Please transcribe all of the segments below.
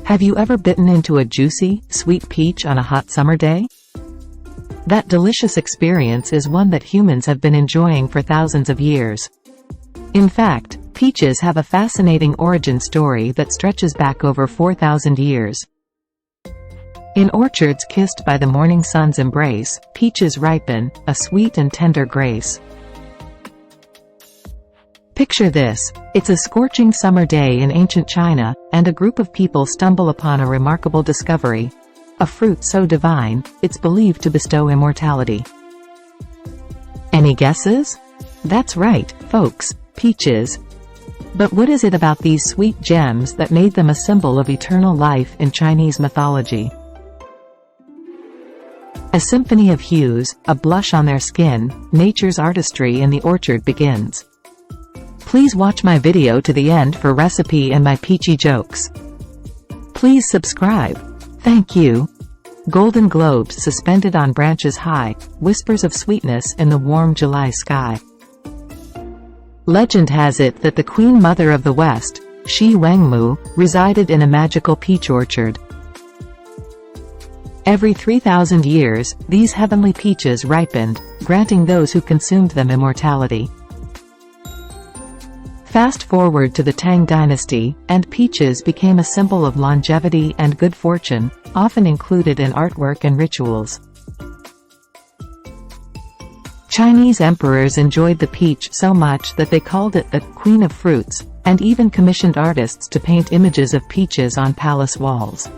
Have you ever bitten into a juicy, sweet peach on a hot summer day? That delicious experience is one that humans have been enjoying for thousands of years. In fact, peaches have a fascinating origin story that stretches back over 4,000 years. In orchards kissed by the morning sun's embrace, peaches ripen, a sweet and tender grace. Picture this: it's a scorching summer day in ancient China, and a group of people stumble upon a remarkable discovery. A fruit so divine, it's believed to bestow immortality. Any guesses? That's right, folks, peaches. But what is it about these sweet gems that made them a symbol of eternal life in Chinese mythology? A symphony of hues, a blush on their skin, nature's artistry in the orchard begins. Please watch my video to the end for recipe and my peachy jokes. Please subscribe. Thank you. Golden globes suspended on branches high, whispers of sweetness in the warm July sky. Legend has it that the Queen Mother of the West, Shi Wangmu, resided in a magical peach orchard. Every 3,000 years, these heavenly peaches ripened, granting those who consumed them immortality. Fast forward to the Tang dynasty, and peaches became a symbol of longevity and good fortune, often included in artwork and rituals. Chinese emperors enjoyed the peach so much that they called it the Queen of Fruits, and even commissioned artists to paint images of peaches on palace walls.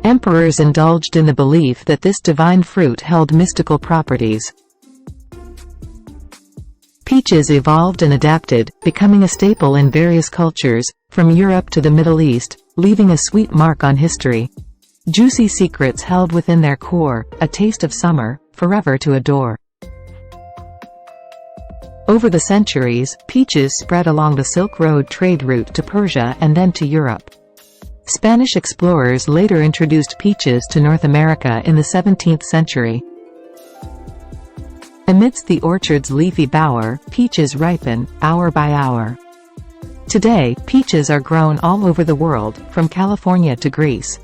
Emperors indulged in the belief that this divine fruit held mystical properties. Peaches evolved and adapted, becoming a staple in various cultures, from Europe to the Middle East, leaving a sweet mark on history. Juicy secrets held within their core, a taste of summer, forever to adore. Over the centuries, peaches spread along the Silk Road trade route to Persia and then to Europe. Spanish explorers later introduced peaches to North America in the 17th century. Amidst the orchard's leafy bower, peaches ripen, hour by hour. Today, peaches are grown all over the world, from California to Greece.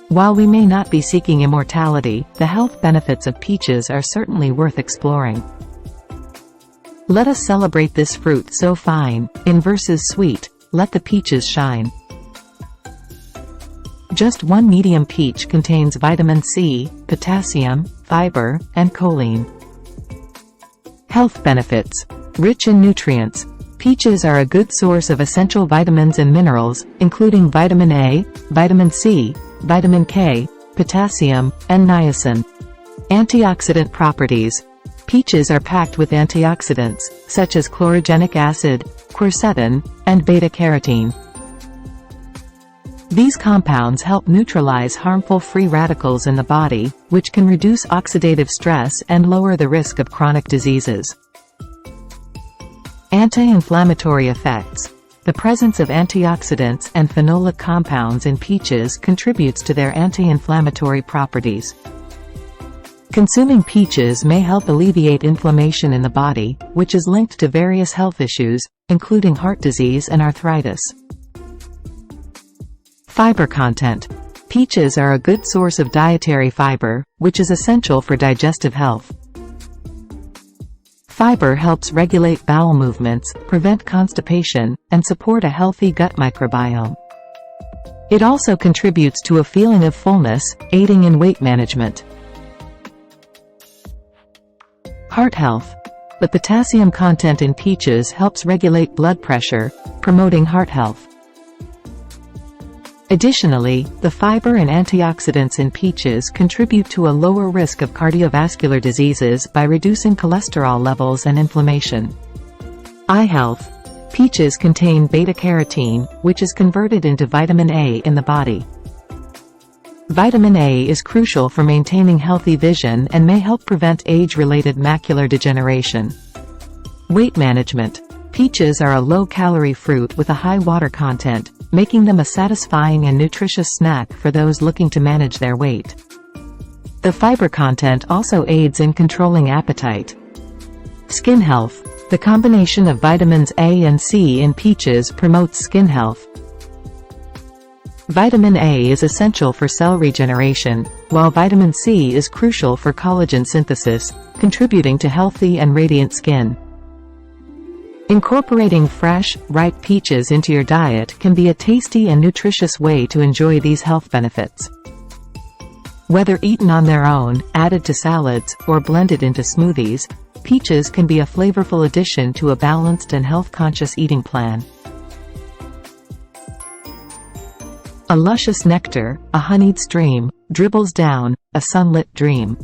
While we may not be seeking immortality, the health benefits of peaches are certainly worth exploring. Let us celebrate this fruit so fine, in verses sweet, let the peaches shine. Just one medium peach contains vitamin C, potassium, fiber, and choline. Health benefits. Rich in nutrients, peaches are a good source of essential vitamins and minerals, including vitamin A, vitamin C, vitamin K, potassium, and niacin. Antioxidant properties. Peaches are packed with antioxidants, such as chlorogenic acid, quercetin, and beta-carotene. These compounds help neutralize harmful free radicals in the body, which can reduce oxidative stress and lower the risk of chronic diseases. Anti-inflammatory effects. The presence of antioxidants and phenolic compounds in peaches contributes to their anti-inflammatory properties. Consuming peaches may help alleviate inflammation in the body, which is linked to various health issues, including heart disease and arthritis. Fiber content. Peaches are a good source of dietary fiber, which is essential for digestive health. Fiber helps regulate bowel movements, prevent constipation, and support a healthy gut microbiome. It also contributes to a feeling of fullness, aiding in weight management. Heart health. The potassium content in peaches helps regulate blood pressure, promoting heart health. Additionally, the fiber and antioxidants in peaches contribute to a lower risk of cardiovascular diseases by reducing cholesterol levels and inflammation. Eye health. Peaches contain beta-carotene, which is converted into vitamin A in the body. Vitamin A is crucial for maintaining healthy vision and may help prevent age-related macular degeneration. Weight management. Peaches are a low-calorie fruit with a high water content, making them a satisfying and nutritious snack for those looking to manage their weight. The fiber content also aids in controlling appetite. Skin health. The combination of vitamins A and C in peaches promotes skin health. Vitamin A is essential for cell regeneration, while vitamin C is crucial for collagen synthesis, contributing to healthy and radiant skin. Incorporating fresh, ripe peaches into your diet can be a tasty and nutritious way to enjoy these health benefits. Whether eaten on their own, added to salads, or blended into smoothies, peaches can be a flavorful addition to a balanced and health-conscious eating plan. A luscious nectar, a honeyed stream, dribbles down, a sunlit dream.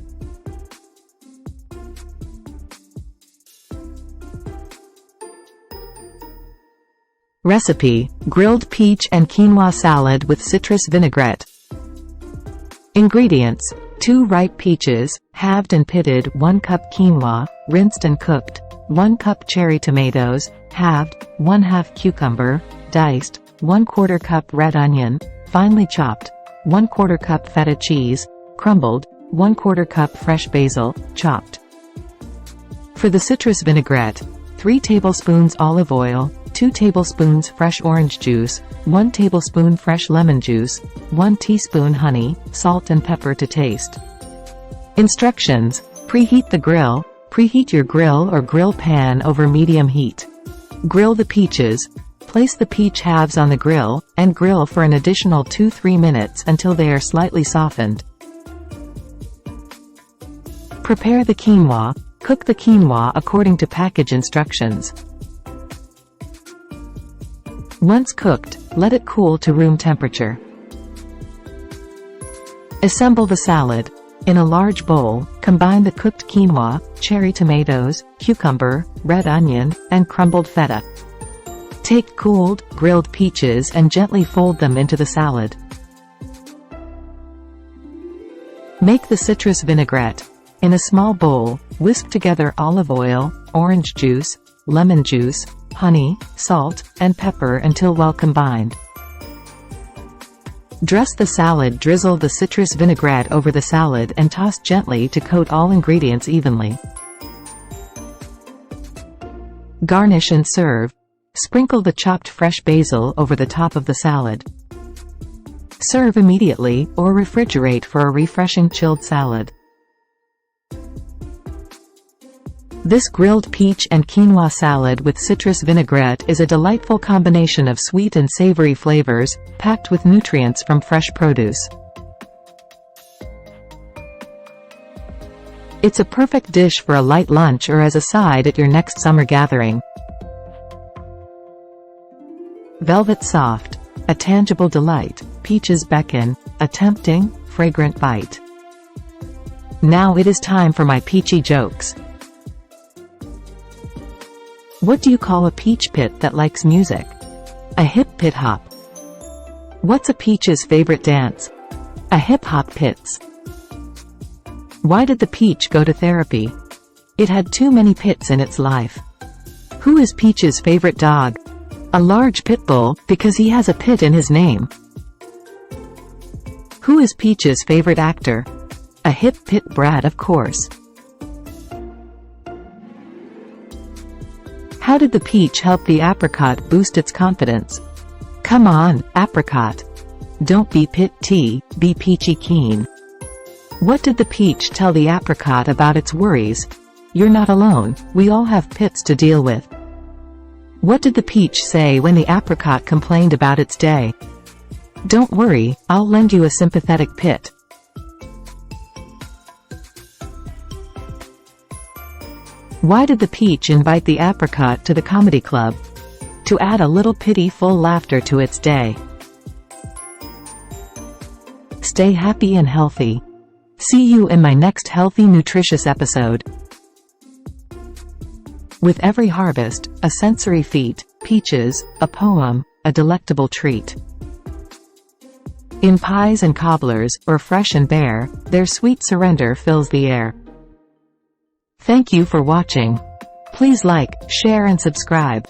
Recipe: grilled peach and quinoa salad with citrus vinaigrette. Ingredients: 2 ripe peaches, halved and pitted, 1 cup quinoa, rinsed and cooked, 1 cup cherry tomatoes, halved, 1/2 cucumber, diced, 1/4 cup red onion, finely chopped, 1/4 cup feta cheese, crumbled, 1/4 cup fresh basil, chopped. For the citrus vinaigrette: 3 tablespoons olive oil, 2 tablespoons fresh orange juice, 1 tablespoon fresh lemon juice, 1 teaspoon honey, salt and pepper to taste. Instructions: preheat the grill. Preheat your grill or grill pan over medium heat. Grill the peaches. Place the peach halves on the grill, and grill for an additional 2–3 minutes until they are slightly softened. Prepare the quinoa. Cook the quinoa according to package instructions. Once cooked, let it cool to room temperature. Assemble the salad. In a large bowl, combine the cooked quinoa, cherry tomatoes, cucumber, red onion, and crumbled feta. Take cooled, grilled peaches and gently fold them into the salad. Make the citrus vinaigrette. In a small bowl, whisk together olive oil, orange juice, lemon juice, honey, salt, and pepper until well combined. Dress the salad. Drizzle the citrus vinaigrette over the salad and toss gently to coat all ingredients evenly. Garnish and serve. Sprinkle the chopped fresh basil over the top of the salad. Serve immediately, or refrigerate for a refreshing chilled salad. This grilled peach and quinoa salad with citrus vinaigrette is a delightful combination of sweet and savory flavors, packed with nutrients from fresh produce. It's a perfect dish for a light lunch or as a side at your next summer gathering. Velvet soft. A tangible delight. Peaches beckon. A tempting, fragrant bite. Now it is time for my peachy jokes. What do you call a peach pit that likes music? A hip pit hop. What's a peach's favorite dance? A hip hop pits. Why did the peach go to therapy? It had too many pits in its life. Who is Peach's favorite dog? A large pit bull, because he has a pit in his name. Who is Peach's favorite actor? A hip pit brat, of course. How did the peach help the apricot boost its confidence? Come on, apricot. Don't be pit-tea, be peachy keen. What did the peach tell the apricot about its worries? You're not alone, we all have pits to deal with. What did the peach say when the apricot complained about its day? Don't worry, I'll lend you a sympathetic pit. Why did the peach invite the apricot to the comedy club? To add a little pityful laughter to its day. Stay happy and healthy. See you in my next healthy, nutritious episode. With every harvest, a sensory feat, peaches, a poem, a delectable treat. In pies and cobblers, or fresh and bare, their sweet surrender fills the air. Thank you for watching. Please like, share and subscribe.